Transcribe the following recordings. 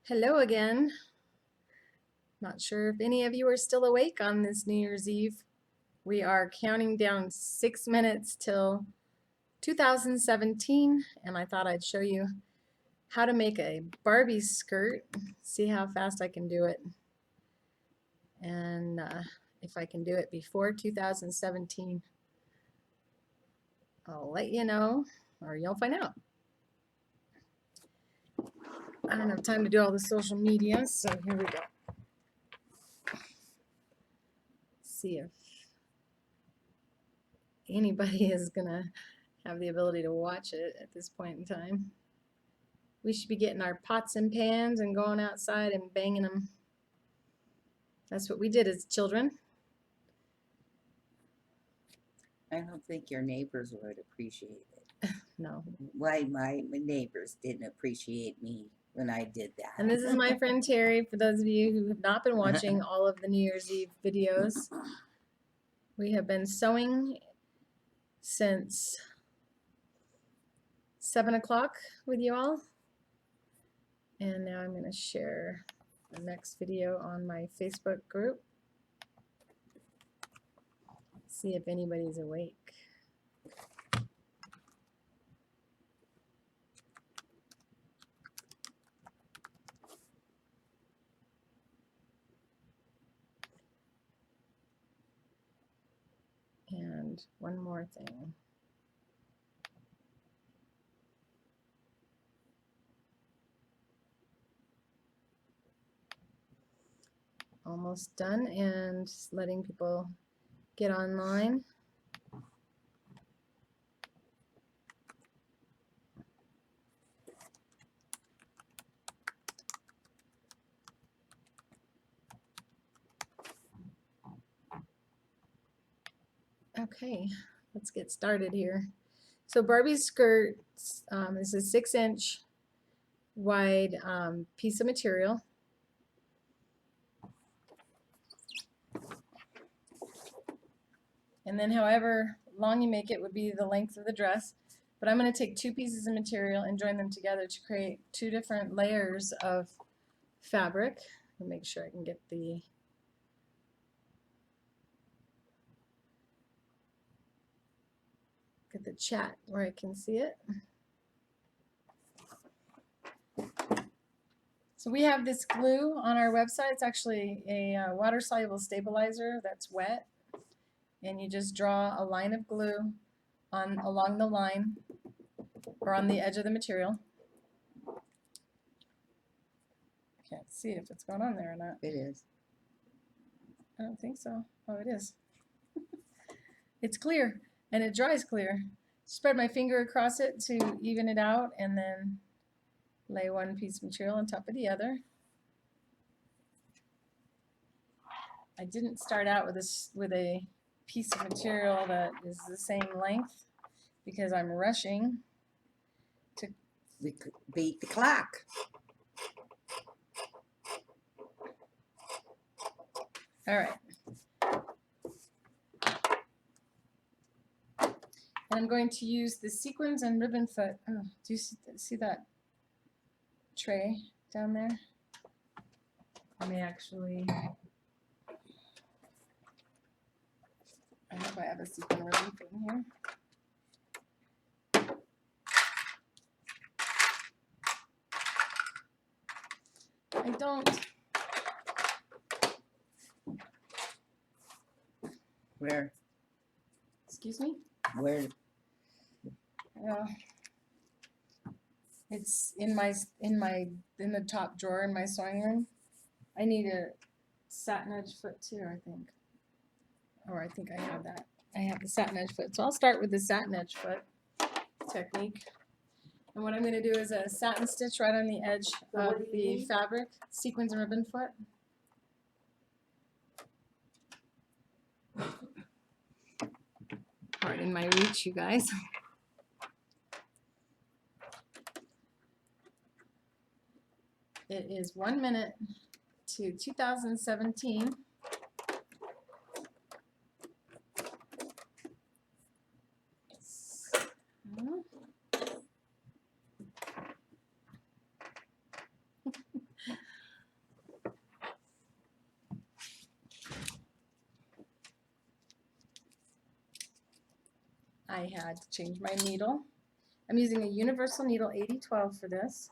Hello again. Not sure if any of you are still awake on this New Year's Eve. We are counting down 6 minutes till 2017, and I thought I'd show you how to make a Barbie skirt. See how fast I can do it, and if I can do it before 2017. I'll let you know, or you'll find out. I don't have time to do all the social media, so here we go. See if anybody is gonna have the ability to watch it at this point in time. We should be getting our pots and pans and going outside and banging them. That's what we did as children. I don't think your neighbors would appreciate it. No. Why my neighbors didn't appreciate me when I did that. And this is my friend Terry, for those of you who have not been watching all of the New Year's Eve videos. We have been sewing since 7 o'clock with you all. And now I'm going to share the next video on my Facebook group. See if anybody's awake. And one more thing. Almost done, and just letting people get online. Okay, let's get started here. So Barbie Skirt is a 6-inch wide piece of material. And then however long you make it would be the length of the dress. But I'm going to take 2 pieces of material and join them together to create 2 different layers of fabric. I'll make sure I can get the chat where I can see it. So we have this glue on our website. It's actually a water-soluble stabilizer that's wet. And you just draw a line of glue along the line or on the edge of the material. I can't see if it's going on there or not. It is. I don't think so. Oh, it is. It's clear and it dries clear. Spread my finger across it to even it out and then lay one piece of material on top of the other. I didn't start out with a piece of material that is the same length because I'm rushing to beat the clock. All right. And I'm going to use the sequins and ribbon foot. Oh, do you see that tray down there? I may actually, I hope I have a sequin ribbon foot in here. I don't. Where? Excuse me? Where? It's in the top drawer in my sewing room. I need a satin edge foot too, I think. Or I think I have that. I have the satin edge foot. So I'll start with the satin edge foot technique. And what I'm going to do is a satin stitch right on the edge of the fabric, sequins and ribbon foot. Right in my reach, you guys. It is 1 minute to 2017. I had to change my needle. I'm using a universal needle 8012 for this.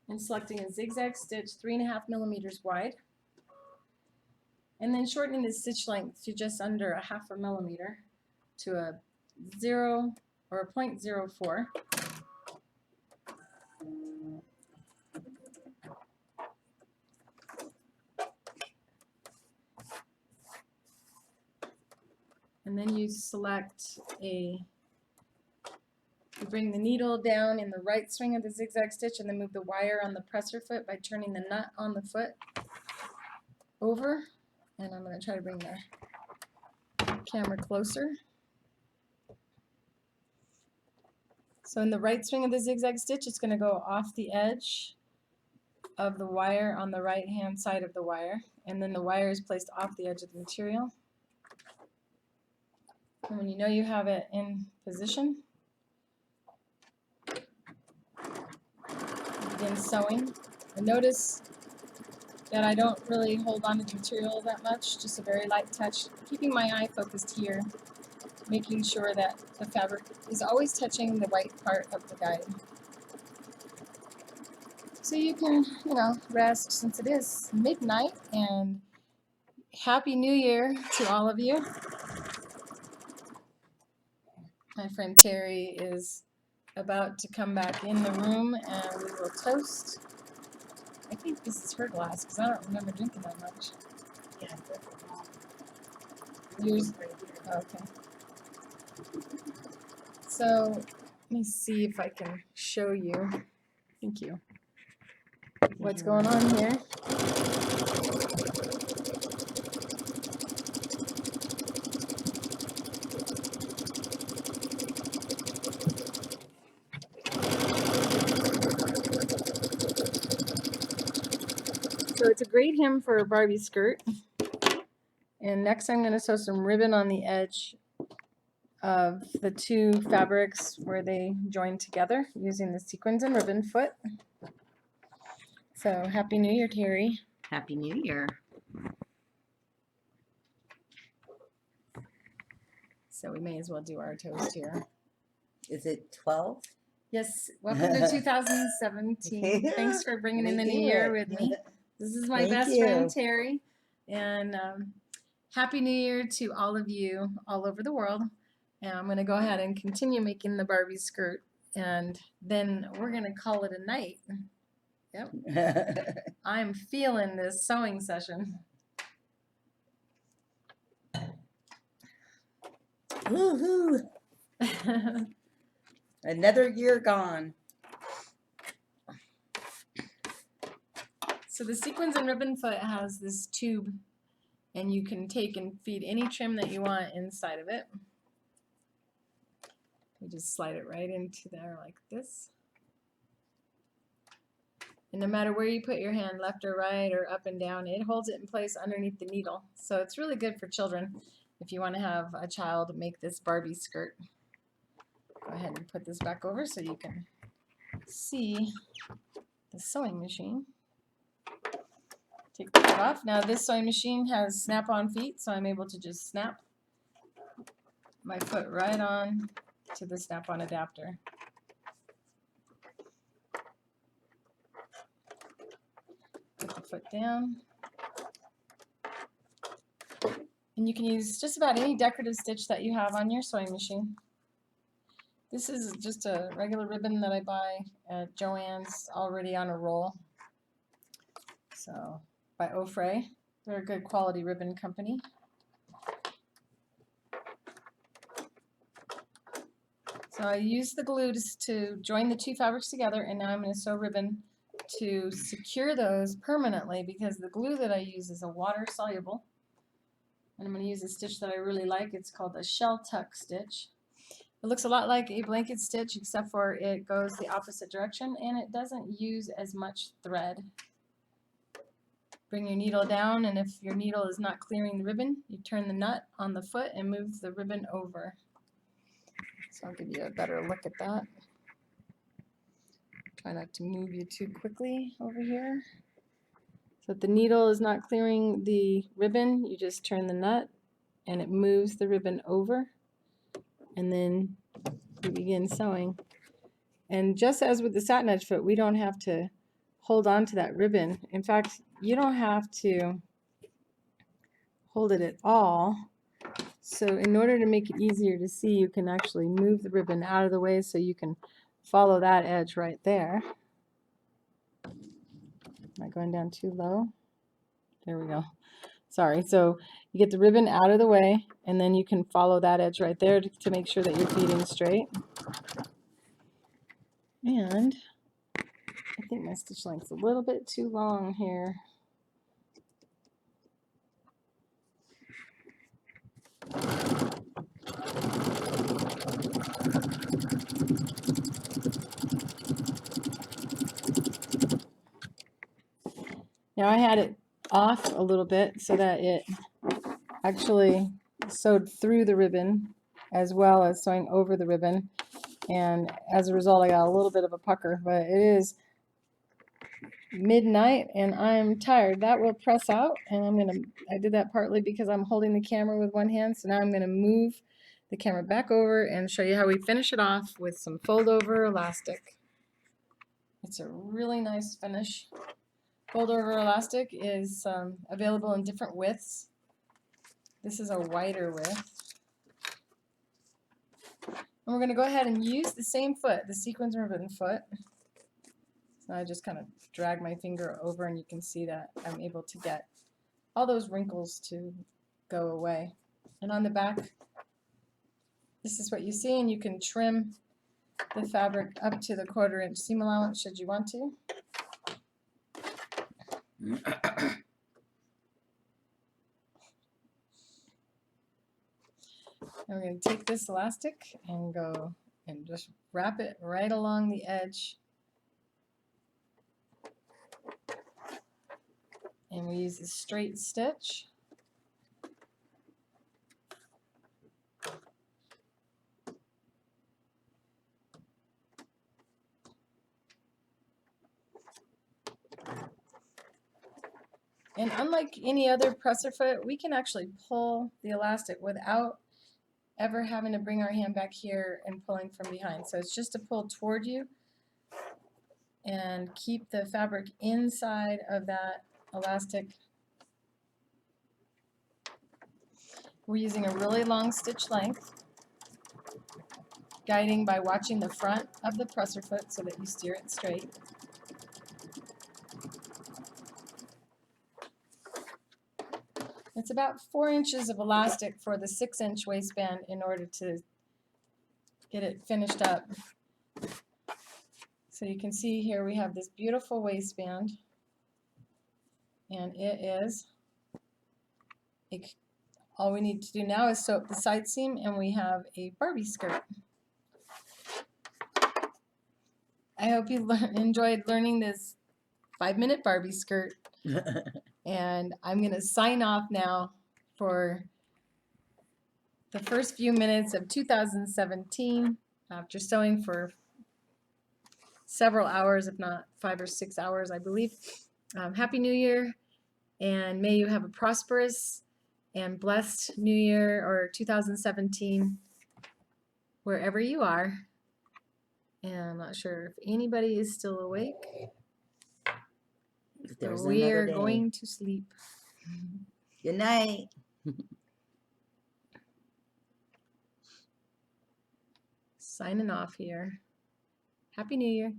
And selecting a zigzag stitch 3.5 millimeters wide. And then shortening the stitch length to just under a 0.5 millimeter to a 0 or a 0.04. And then you bring the needle down in the right swing of the zigzag stitch and then move the wire on the presser foot by turning the nut on the foot over. And I'm going to try to bring the camera closer. So in the right swing of the zigzag stitch, it's going to go off the edge of the wire on the right hand side of the wire, and then the wire is placed off the edge of the material. And when you know you have it in position, begin sewing. And notice that I don't really hold on to the material that much, just a very light touch, keeping my eye focused here, making sure that the fabric is always touching the white part of the guide. So you can, rest since it is midnight, and Happy New Year to all of you. My friend Terry is about to come back in the room and we will toast. I think this is her glass because I don't remember drinking that much. Yeah, Yours? Okay. So let me see if I can show you. Thank you. What's going on here? So it's a great hem for a Barbie skirt. And next I'm going to sew some ribbon on the edge of the two fabrics where they join together using the sequins and ribbon foot. So Happy New Year, Terry. Happy New Year. So we may as well do our toast here. Is it 12? Yes, welcome to 2017. Thanks for bringing in the new year with me. This is my best friend, Terry. And Happy New Year to all of you all over the world. And I'm going to go ahead and continue making the Barbie skirt. And then we're going to call it a night. Yep. I'm feeling this sewing session. Woohoo! Another year gone. So the sequins and ribbon foot has this tube, and you can take and feed any trim that you want inside of it. You just slide it right into there like this. And no matter where you put your hand, left or right or up and down, it holds it in place underneath the needle. So it's really good for children if you want to have a child make this Barbie skirt. Go ahead and put this back over so you can see the sewing machine. Take the foot off. Now this sewing machine has snap-on feet, so I'm able to just snap my foot right on to the snap-on adapter. Put the foot down. And you can use just about any decorative stitch that you have on your sewing machine. This is just a regular ribbon that I buy at Joann's, already on a roll. So, by Ofray. They're a good quality ribbon company. So I use the glue to join the two fabrics together, and now I'm going to sew ribbon to secure those permanently because the glue that I use is a water soluble. And I'm going to use a stitch that I really like. It's called a shell tuck stitch. It looks a lot like a blanket stitch, except for it goes the opposite direction and it doesn't use as much thread. Bring your needle down, and if your needle is not clearing the ribbon, you turn the nut on the foot and move the ribbon over. So I'll give you a better look at that. Try not to move you too quickly over here. So if the needle is not clearing the ribbon, you just turn the nut and it moves the ribbon over, and then you begin sewing. And just as with the satin edge foot, we don't have to hold on to that ribbon. In fact, you don't have to hold it at all. So in order to make it easier to see, you can actually move the ribbon out of the way so you can follow that edge right there. Am I going down too low? There we go. Sorry. So you get the ribbon out of the way, and then you can follow that edge right there to make sure that you're feeding straight. And I think my stitch length's a little bit too long here. Now I had it off a little bit so that it actually sewed through the ribbon as well as sewing over the ribbon, and as a result I got a little bit of a pucker, but it is midnight and I'm tired. That will press out, and I did that partly because I'm holding the camera with one hand, so now I'm going to move the camera back over and show you how we finish it off with some fold over elastic. It's a really nice finish. Fold over elastic is available in different widths. This is a wider width. And we're going to go ahead and use the same foot, the sequins ribbon foot. So I just kind of drag my finger over and you can see that I'm able to get all those wrinkles to go away. And on the back, this is what you see, and you can trim the fabric up to the 1/4 inch seam allowance should you want to. And we're going to take this elastic and go and just wrap it right along the edge. And we use a straight stitch. And unlike any other presser foot, we can actually pull the elastic without ever having to bring our hand back here and pulling from behind. So it's just to pull toward you and keep the fabric inside of that elastic. We're using a really long stitch length, guiding by watching the front of the presser foot so that you steer it straight. It's about 4 inches of elastic for the 6-inch waistband in order to get it finished up. So you can see here we have this beautiful waistband, and all we need to do now is sew up the side seam, and we have a Barbie skirt. I hope you enjoyed learning this 5-minute Barbie skirt. And I'm going to sign off now for the first few minutes of 2017 after sewing for several hours, if not 5 or 6 hours, I believe. Happy New Year, and may you have a prosperous and blessed New Year or 2017 wherever you are. And I'm not sure if anybody is still awake. There's We another are day. going to sleep. Good night. Signing off here. Happy New Year.